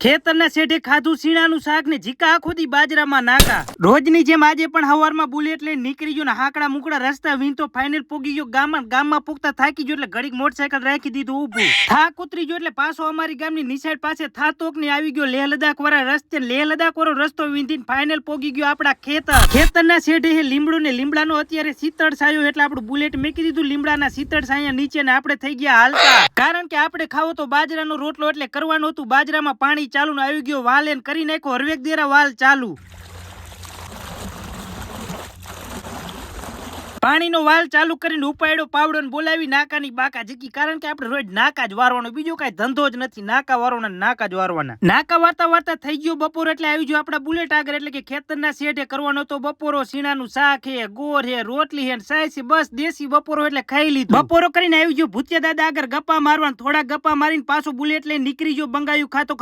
ખેતરના શેઠે ખાધું સીણાનું શાક ને જીકા આખો દી બાજરામાં નાકા. રોજની જેમ આજે પણ હવારમાં બુલેટ લઈને નીકળી ગયો ને હાકડા મુકડા રસ્તા વીણતો ફાઇનલ પોગી ગયો ગામમાં પૂગતા થાકી ગયો એટલે ઘડીક મોટરસાયકલ રાખી દીધું ઊભું. થાક ઉતરી ગયો એટલે પાછો અમારી ગામની નિશાળ પાસે થાતોક ને આવી ગયો લેહ લદાખ વાળા રસ્તે. લેહ લદાખ વાળો રસ્તો વીંધીને ફાઇનલ પોગી ગયો આપડા ખેતરના શેઠે લીમડો ને લીમડાનો અત્યારે શીતળ છાયો એટલે આપણું બુલેટ મેકી દીધું લીમડાના શીતળ છાયા નીચે ને આપણે થઈ ગયા હાલતા. કારણ કે આપણે ખાવો તો બાજરાનો રોટલો એટલે કરવાનું હતું. બાજરામાં પાણી ચાલુ ને આવી ગયો વાલ એને કરી નાખ્યો હરવેક દેરા વાલ ચાલુ. પાણીનો વાલ ચાલુ કરીને ઉપાડ્યો પાવડો ને બોલાવી નાકાની બાકા જીકી. કારણ કે આપણે રોજ નાકા જ વારવાનો, બીજો કઈ ધંધો જ નથી. નાકા વારવાના નાકા જ વારવાના. નાકા વાર્તા થઈ ગયો બપોર એટલે આવી ગયો આપડા બુલેટ આગળ. એટલે કે ખેતરના શેઠે કરવાનો તો બપોરો. સીણાનું શાક હે, ગોર હે, રોટલી હે, સાય છે, બસ દેશી બપોરો એટલે ખાઈ લીધું. બપોરો કરીને આવી ગયો ભૂતિયા દાદા આગળ ગપ્પા મારવા. થોડા ગપ્પા મારીને પાછો બુલેટ લઈને નીકળી ગયો બંગાયું ખાતો.